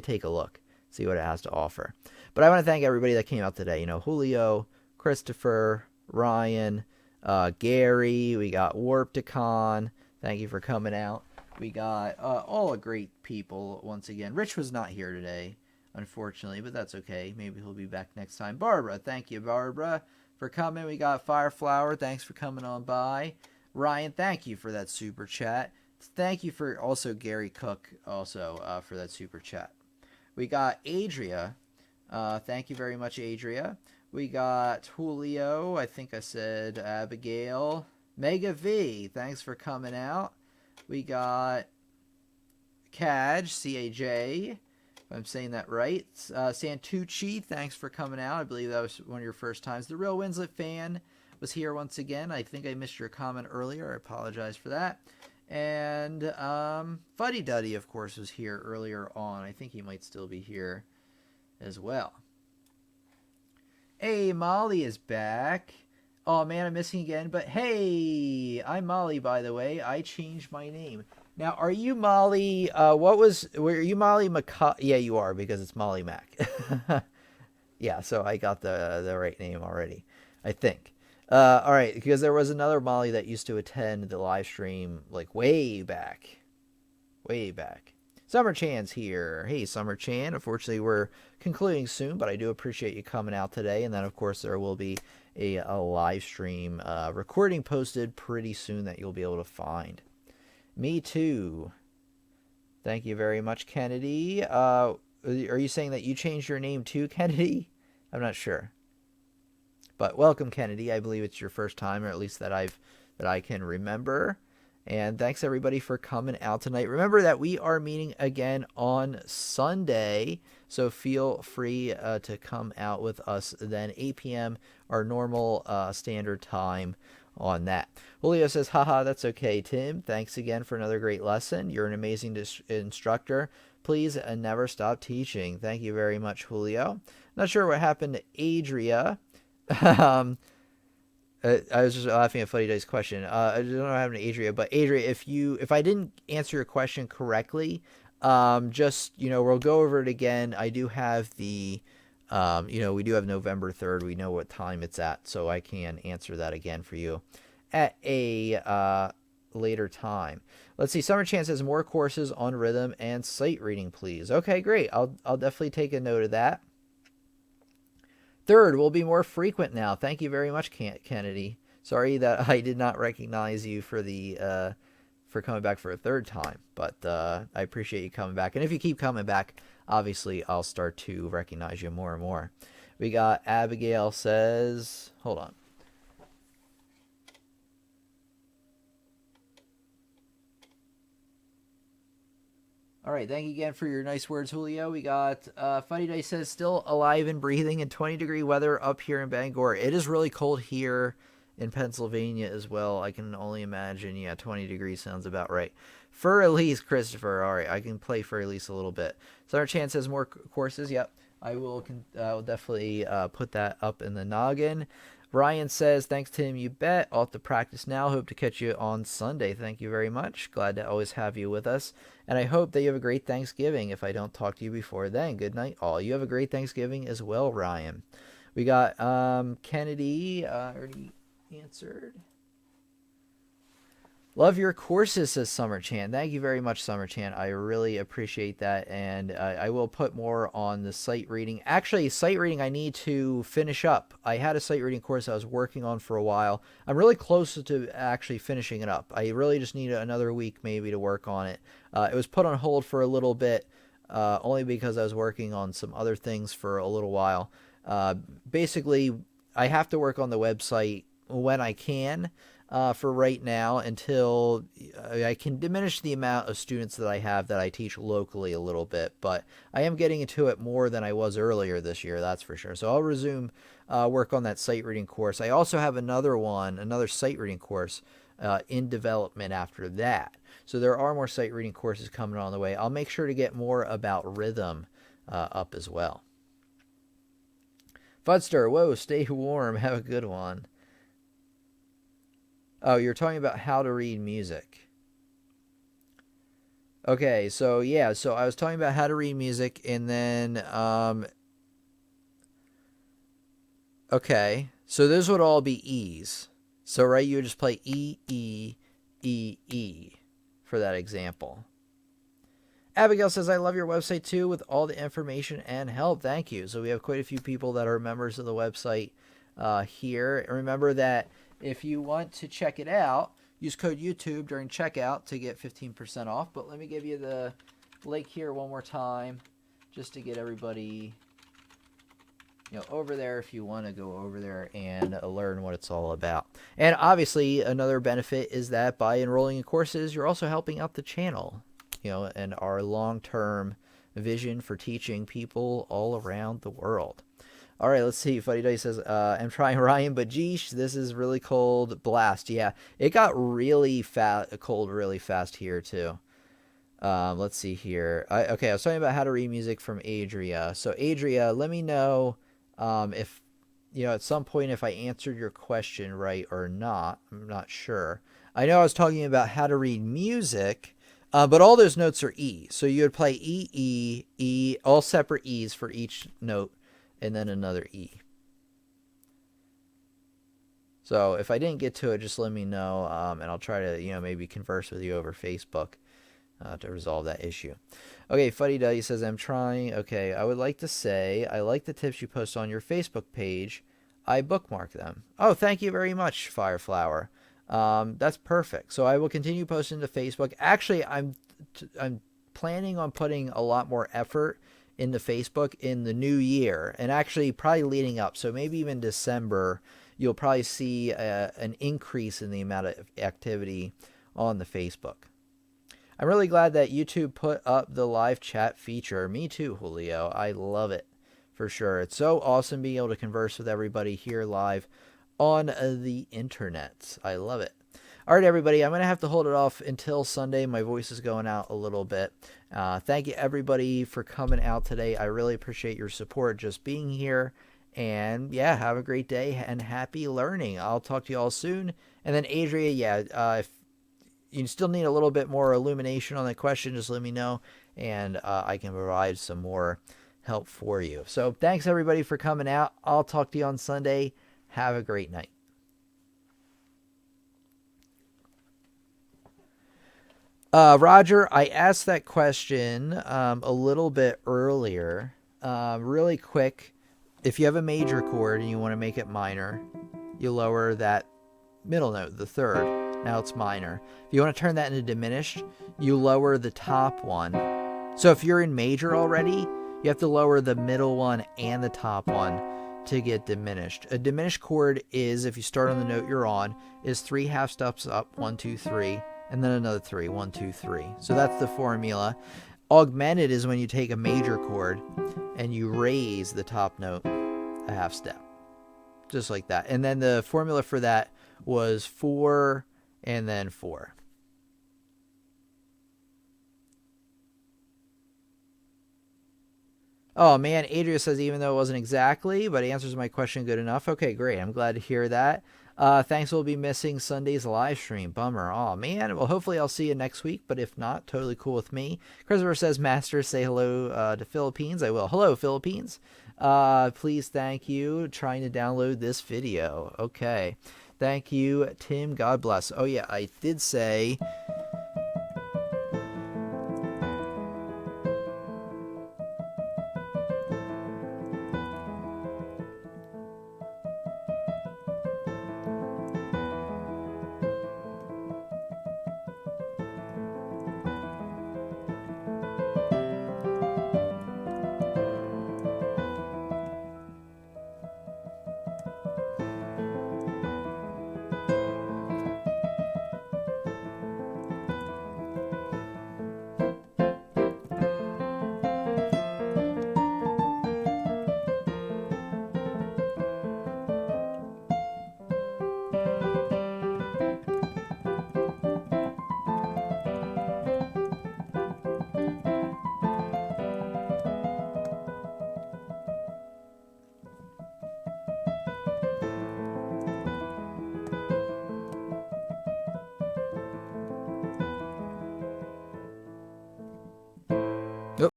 take a look, see what it has to offer. But I want to thank everybody that came out today. Julio, Christopher, Ryan, Gary. We got Warpticon. Thank you for coming out. We got all great people once again. Rich was not here today, unfortunately, but that's okay. Maybe he'll be back next time. Barbara, thank you, Barbara, for coming. We got Fireflower. Thanks for coming on by. Ryan, thank you for that super chat. Thank you for also Gary Cook also for that super chat. We got Adria. Thank you very much, Adria. We got Julio. I think I said Abigail. Mega V, thanks for coming out. We got Caj, C-A-J, if I'm saying that right. Santucci, thanks for coming out. I believe that was one of your first times. The Real Winslet fan. was here once again. I think I missed your comment earlier. I apologize for that. And Fuddy Duddy, of course, was here earlier on. I think he might still be here as well. Hey, Molly is back. Oh man, I'm missing again. But hey, I'm Molly, by the way. I changed my name. Now, are you Molly? Were you Molly McCall? Yeah, you are, because it's Molly Mac. Yeah, so I got the right name already, I think. All right, because there was another Molly that used to attend the live stream like way back. Way back. Summer Chan's here. Hey, Summer Chan. Unfortunately, we're concluding soon, but I do appreciate you coming out today. And then, of course, there will be a live stream recording posted pretty soon that you'll be able to find. Me too. Thank you very much, Kennedy. Are you saying that you changed your name too, Kennedy? I'm not sure. But welcome, Kennedy. I believe it's your first time, or at least that I can remember. And thanks everybody for coming out tonight. Remember that we are meeting again on Sunday, so feel free to come out with us then, 8 p.m. our normal standard time on that. Julio says, haha, that's okay, Tim. Thanks again for another great lesson. You're an amazing instructor. Please never stop teaching. Thank you very much, Julio. Not sure what happened to Adria. I was just laughing at Funny Day's question. I don't know what happened to Adria, but Adria, if I didn't answer your question correctly, just, we'll go over it again. I do have we do have November 3rd. We know what time it's at, so I can answer that again for you at a later time. Let's see. Summer Chan says more courses on rhythm and sight reading, please. Okay, great. I'll definitely take a note of that. Third will be more frequent now. Thank you very much, Kennedy. Sorry that I did not recognize you for coming back for a third time, but I appreciate you coming back. And if you keep coming back, obviously I'll start to recognize you more and more. We got Abigail says, hold on. All right, thank you again for your nice words, Julio. We got Funny Day says, still alive and breathing in 20-degree weather up here in Bangor. It is really cold here in Pennsylvania as well. I can only imagine. Yeah, 20 degrees sounds about right. For Elise, Christopher. All right, I can play for Elise a little bit. Summer Chan says more courses. Yep, I will definitely put that up in the noggin. Ryan says, thanks, Tim, you bet. I'll have to practice now. Hope to catch you on Sunday. Thank you very much. Glad to always have you with us. And I hope that you have a great Thanksgiving. If I don't talk to you before then, good night, all. You have a great Thanksgiving as well, Ryan. We got Kennedy. Already answered. Love your courses, says Summer Chan. Thank you very much, Summer Chan. I really appreciate that, and I will put more on the sight reading. Actually, sight reading I need to finish up. I had a sight reading course I was working on for a while. I'm really close to actually finishing it up. I really just need another week maybe to work on it. It was put on hold for a little bit, only because I was working on some other things for a little while. Basically, I have to work on the website when I can. For right now, until I can diminish the amount of students that I have that I teach locally a little bit, but I am getting into it more than I was earlier this year, that's for sure. So I'll resume work on that sight reading course. I also have another sight reading course in development after that. So there are more sight reading courses coming on the way. I'll make sure to get more about rhythm up as well. Fudster, whoa, stay warm, have a good one. Oh, you're talking about how to read music. Okay, so yeah, so I was talking about how to read music, and then, okay, so those would all be E's. So, right, you would just play E, E, E, E for that example. Abigail says, I love your website too with all the information and help. Thank you. So we have quite a few people that are members of the website here. Remember that if you want to check it out, use code YouTube during checkout to get 15% off. But let me give you the link here one more time just to get everybody over there if you want to go over there and learn what it's all about. And obviously, another benefit is that by enrolling in courses, you're also helping out the channel, and our long-term vision for teaching people all around the world. All right, let's see. Funny Dice says, I'm trying Ryan, but geesh, this is really cold. Blast. Yeah, it got really cold really fast here, too. Let's see here. Okay, I was talking about how to read music from Adria. So, Adria, let me know if, at some point if I answered your question right or not. I'm not sure. I know I was talking about how to read music, but all those notes are E. So you would play E, E, E, all separate E's for each note, and then another E. So if I didn't get to it, just let me know, and I'll try to, maybe converse with you over Facebook to resolve that issue. Okay, Fuddy Duddy says, I'm trying. Okay, I would like to say, I like the tips you post on your Facebook page. I bookmark them. Oh, thank you very much, Fireflower. That's perfect. So I will continue posting to Facebook. Actually, I'm planning on putting a lot more effort into Facebook in the new year, and actually probably leading up. So maybe even December, you'll probably see an increase in the amount of activity on the Facebook. I'm really glad that YouTube put up the live chat feature. Me too, Julio. I love it for sure. It's so awesome being able to converse with everybody here live on the internet. I love it. All right, everybody, I'm going to have to hold it off until Sunday. My voice is going out a little bit. Thank you, everybody, for coming out today. I really appreciate your support just being here. And, yeah, have a great day and happy learning. I'll talk to you all soon. And then, Adria, if you still need a little bit more illumination on the question, just let me know, and I can provide some more help for you. So thanks, everybody, for coming out. I'll talk to you on Sunday. Have a great night. Roger, I asked that question a little bit earlier. Really quick, if you have a major chord and you want to make it minor, you lower that middle note, the third. Now it's minor. If you want to turn that into diminished, you lower the top one. So if you're in major already, you have to lower the middle one and the top one to get diminished. A diminished chord is, if you start on the note you're on, is 3 half steps up, 1, 2, 3, and then another 3, 1, 2, 3. So that's the formula. Augmented is when you take a major chord and you raise the top note a half step. Just like that. And then the formula for that was 4 and then 4. Oh, man, Adria says, even though it wasn't exactly, but it answers my question good enough. Okay, great. I'm glad to hear that. Thanks, we'll be missing Sunday's live stream. Bummer. Oh, man. Well, hopefully I'll see you next week, but if not, totally cool with me. Christopher says, Master, say hello to Philippines. I will. Hello, Philippines. Please, thank you. Trying to download this video. Okay. Thank you, Tim. God bless. Oh, yeah, I did say